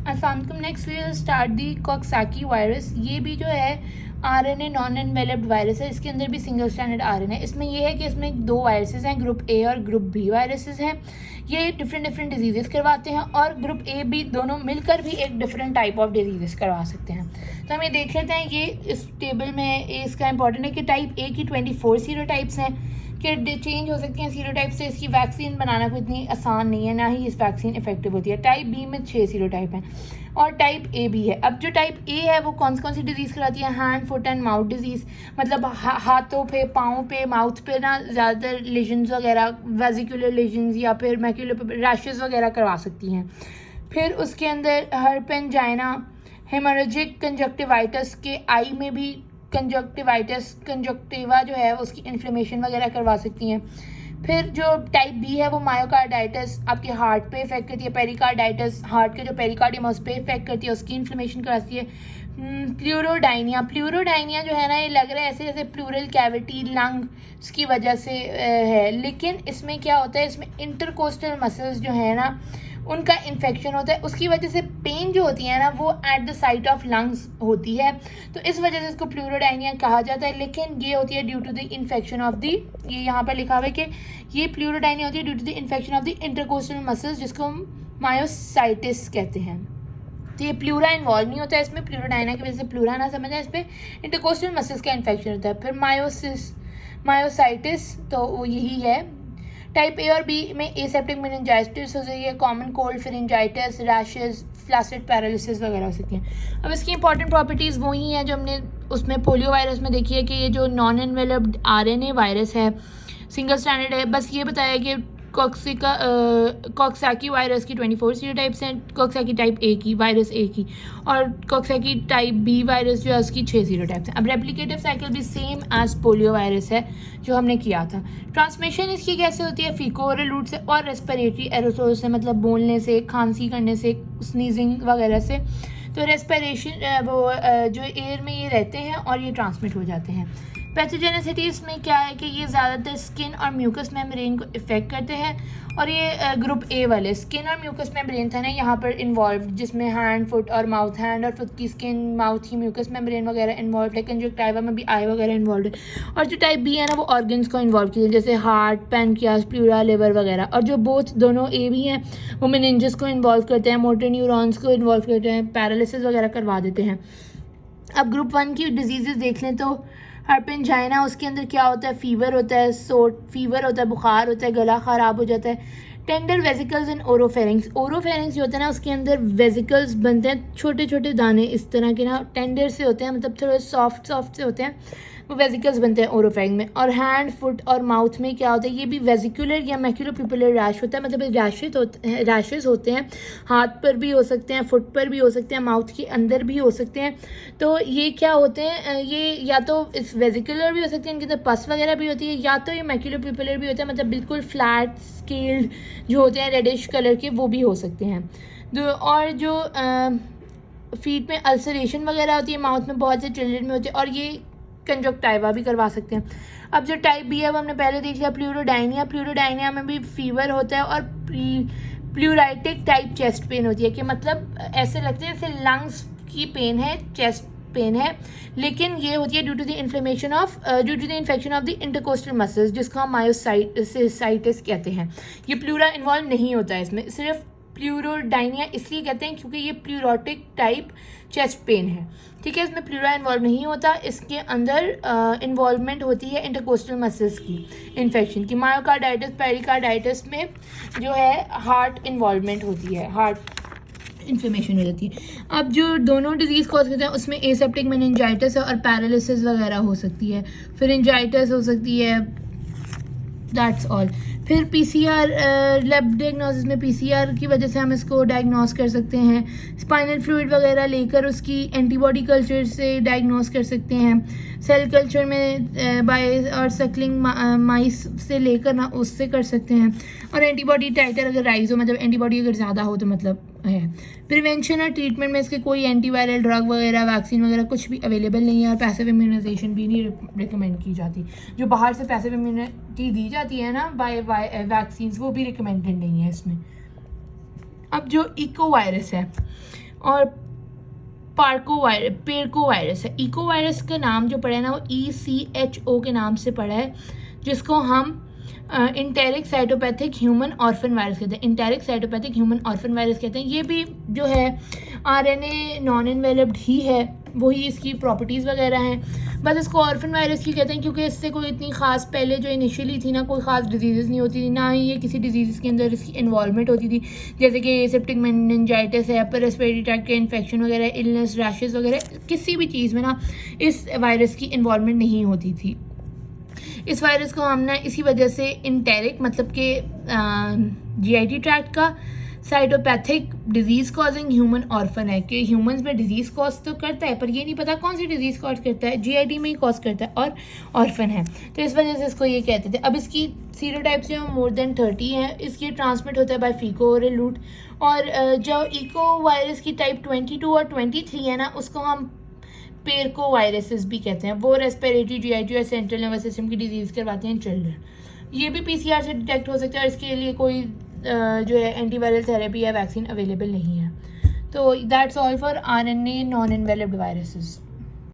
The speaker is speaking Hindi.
अस्सलाम next we will start the coxsackie virus. ये भी जो है आरएनए नॉन एनवेलप्ड वायरस है। इसके अंदर भी सिंगल स्ट्रैंडेड आरएनए है। इसमें ये है कि इसमें दो वायरसेस हैं, ग्रुप ए और ग्रुप बी वायरसेस हैं। ये डिफरेंट डिजीजेस करवाते हैं और ग्रुप ए बी दोनों मिलकर भी एक डिफरेंट टाइप ऑफ डिजीजेस करवा सकते हैं। तो हम ये देख लेते हैं। ये इस टेबल में इसका इंपॉर्टेंट है कि टाइप ए की 24 सीरोटाइप्स हैं कि चेंज हो सकती हैं सीरोटाइप से। इसकी वैक्सीन बनाना कोई इतनी आसान नहीं है, ना ही इस वैक्सीन इफेक्टिव होती है। टाइप बी में 6 सीरोटाइप हैं और टाइप ए भी है। अब जो टाइप ए है वो कौन सी डिजीज़ कराती है? Hand foot and mouth disease, मतलब हाथों पे, पाँव पे, माउथ पे ना ज़्यादातर लेजन्स वगैरह, वेजिकुलर लेजन्स या फिर मैक्यूलर रैशेस वगैरह करवा सकती हैं। फिर उसके अंदर हर्पेंजाइना, हेमोरेजिक कंजक्टिवाइटिस के आई में भी कंजक्टिवा जो है उसकी इन्फ्लेमेशन वगैरह करवा सकती हैं। फिर जो टाइप बी है वो मायोकार्डाइटिस आपके हार्ट पे इफेक्ट करती है। पेरिकार्डाइटिस हार्ट के जो पेरिकार्डियम है उस पर इफेक्ट करती है, उसकी इन्फ्लेमेशन कराती है। प्लूरोडाइनिया जो है ना, ये लग रहा है ऐसे जैसे प्लूरल कैविटी लंग्स की वजह से है, लेकिन इसमें क्या होता है, इसमें इंटरकोस्टल मसल्स जो है ना उनका इन्फेक्शन होता है। उसकी वजह से पेन जो होती है ना वो at the site of lungs होती है, तो इस वजह से इसको प्लूरोडाइनिया कहा जाता है। लेकिन ये होती है due to the infection of the, ये यहाँ पर लिखा हुआ है कि ये प्लूरोडाइनिया होती है due to the infection of the intercostal muscles, जिसको हम मायोसाइटिस कहते हैं। तो ये प्लूरा इन्वॉल्व नहीं होता है इसमें, प्लूरोडाइनिया की वजह से प्लूरा ना समझा, इस पर इंटरकोस्टल मसल्स का इन्फेक्शन होता है। फिर मायोसाइटिस तो वो यही है। टाइप ए और बी में एसेप्टिक मेनिंजाइटिस हो सकती है, common cold, pharyngitis, rashes, flaccid paralysis वगैरह हो सकती हैं। अब इसकी इंपॉर्टेंट प्रॉपर्टीज़ वही हैं जो हमने उसमें पोलियो वायरस में देखी है कि ये जो नॉन एनवेलप्ड आरएनए वायरस है, सिंगल स्ट्रैंडेड है। बस ये बताया कि कॉक्साकी वायरस की 24 सीरोटाइप्स हैं, कॉक्साकी टाइप ए की, वायरस ए की, और कॉक्साकी टाइप बी वायरस जो है उसकी 6 सीरोटाइप्स हैं। अब रेप्लिकेटिव साइकिल भी सेम एज पोलियो वायरस है जो हमने किया था। ट्रांसमिशन इसकी कैसे होती है? फीको-ओरल रूट से और रेस्पिरेटरी एरोसोल से, मतलब बोलने से, खांसी करने से, स्नीजिंग वगैरह से। तो रेस्पिरेशन वो जो एयर में ये रहते हैं और ये ट्रांसमिट हो जाते हैं। पैथोजेनिसिटी इसमें क्या है कि ये ज़्यादातर स्किन और म्यूकस मेम्ब्रेन को इफेक्ट करते हैं, और ये ग्रुप ए वाले स्किन और म्यूकस मेम्ब्रेन था ना यहाँ पर इन्वॉल्व, जिसमें हैंड फुट और माउथ, हैंड और फुट की स्किन, माउथ की म्यूकस मेम्ब्रेन वगैरह इन्वॉल्व है। कंजक्टिवा में भी आई वगैरह इन्वॉल्व है। और जो टाइप बी है ना वो ऑर्गन्स को इन्वॉल्व किया, जैसे हार्ट, पैनक्रियाज, प्लूरा, लिवर वगैरह। और जो बोथ दोनों ए भी हैं वो मेनिंजेस को इन्वॉल्व करते हैं, मोटर न्यूरॉन्स को इन्वॉल्व करते हैं, पैरालिसिस वगैरह करवा देते हैं। अब ग्रुप 1 की डिजीज़ देख लें तो हर्पेंजाइना, उसके अंदर क्या होता है? फीवर होता है, फीवर होता है, बुखार होता है, गला ख़राब हो जाता है। Tender vesicles and oropharynx, oropharynx जो होता है ना उसके अंदर वेजिकल्स बनते हैं, छोटे छोटे दाने इस तरह के ना, टेंडर से होते हैं, मतलब थोड़े सॉफ्ट से होते हैं, वो वेजिकल्स बनते हैं ओरोफेरिंग में। और हैंड, फुट और माउथ में क्या होता है? ये भी वेजिकुलर या मैक्यूलोपिपुलर रैश होता है, मतलब रैशेस होते हैं, हाथ पर भी हो सकते हैं, फुट पर भी हो सकते हैं, माउथ के अंदर भी हो सकते हैं। तो ये क्या होते हैं? ये या तो इस वेजिकुलर भी हो सकते हैं, इनके अंदर पस वगैरह भी होती है, या तो ये मैक्यूलोपिपुलर भी होता है, मतलब बिल्कुल फ्लैट स्केल्ड जो होते हैं रेडिश कलर के, वो भी हो सकते हैं। और जो फीट में अल्सरेशन वगैरह होती है, माउथ में बहुत से चिल्ड्रन में होती है, और ये कंजक्टिवा भी करवा सकते हैं। अब जो टाइप बी है वो हमने पहले देख लिया, प्लूरोडाइनिया में भी फीवर होता है और प्लूराइटिक टाइप चेस्ट पेन होती है, कि मतलब ऐसे लगते हैं जैसे लंग्स की पेन है, चेस्ट पेन है, लेकिन ये होती है due to the inflammation of infection of the intercostal muscles, जिसको हम मायोसाइटिस कहते हैं। ये प्लूरा इन्वॉल्व नहीं होता है इसमें, सिर्फ प्लूरोडाइनिया इसलिए कहते हैं क्योंकि ये प्लूरोटिक टाइप चेस्ट पेन है, ठीक है। इसमें प्लूरा इन्वॉल्व नहीं होता, इसके अंदर इन्वॉल्वमेंट होती है इंटरकोस्टल मसल्स की इन्फेक्शन की। मायोकार्डाइटिस, पेरिकार्डाइटिस में जो है हार्ट इन्वॉल्वमेंट होती है, हार्ट इन्फ्लेमेशन हो जाती है। अब जो दोनों डिजीज़ कॉज करते हैं उसमें एसेप्टिक मेनिंजाइटिस है और पैरालिसिस वगैरह हो सकती है, फिरिंजाइटिस हो सकती है, दैट्स ऑल। फिर पीसीआर, लैब डायग्नोसिस में पीसीआर की वजह से हम इसको डायग्नोस कर सकते हैं। स्पाइनल फ्लूइड वगैरह लेकर उसकी एंटीबॉडी कल्चर से डायग्नोस कर सकते हैं। सेल कल्चर में बाय और सकलिंग माइस से लेकर ना उससे कर सकते हैं। और एंटीबॉडी टाइटर अगर राइज हो, मतलब एंटीबॉडी अगर ज़्यादा हो तो मतलब है। प्रिवेंशन और ट्रीटमेंट में इसके कोई एंटीवायरल ड्रग वगैरह, वैक्सीन वगैरह कुछ भी अवेलेबल नहीं है, और पैसिव इम्यूनाइजेशन भी नहीं रिकमेंड की जाती। जो बाहर से पैसिव इम्यूनिटी दी जाती है ना बाय वैक्सीन, वो भी रिकमेंडेड नहीं है इसमें। अब जो इको वायरस है और पेरको वायरस है। इको वायरस का नाम जो पड़ा है ना वो ECHO के नाम से पड़ा है, जिसको हम enteric cytopathic human orphan virus कहते हैं। Enteric cytopathic human orphan virus कहते हैं। ये भी जो है RNA नॉन इन्वेलप्ड ही है, वही इसकी प्रॉपर्टीज़ वगैरह हैं। बस इसको ऑर्फन वायरस ही कहते हैं क्योंकि इससे कोई इतनी ख़ास पहले जो इनिशियली थी ना, कोई ख़ास डिजीज़ नहीं होती थी, ना ही ये किसी डिजीज़ के अंदर इसकी इन्वॉल्वमेंट होती थी, जैसे कि सेप्टिक मेनिंजाइटिस है, अपर रेस्पिरेटरी ट्रैक्ट के इन्फेक्शन वगैरह, इलनेस, रैशेस वगैरह, किसी भी चीज़ में ना इस वायरस की इन्वॉल्वमेंट नहीं होती थी। इस वायरस को हमने इसी वजह से इंटेरिक मतलब कि GIT ट्रैक्ट का, cytopathic disease causing human orphan है कि ह्यूमंस में डिजीज़ कॉज तो करता है पर ये नहीं पता कौन सी डिजीज़ कॉज करता है, GIT में ही कॉज करता है और ऑर्फन है, तो इस वजह से इसको ये कहते थे। अब इसकी सीरोटाइप्स जो मोर देन 30 हैं। इसकी ट्रांसमिट होता है बाय फीको ओरल रूट, और जो इको वायरस की टाइप 22 और 23 है ना, उसको हम पेरको वायरसेस भी कहते हैं। वो रेस्पिरेटरी, GIT और सेंट्रल नर्वस सिस्टम की डिजीज़ करवाते हैं चिल्ड्रन। ये भी PCR से डिटेक्ट हो सकता है और इसके लिए कोई जो है एंटीवायरल थेरेपी या वैक्सीन अवेलेबल नहीं है। तो that's all for RNA non enveloped viruses.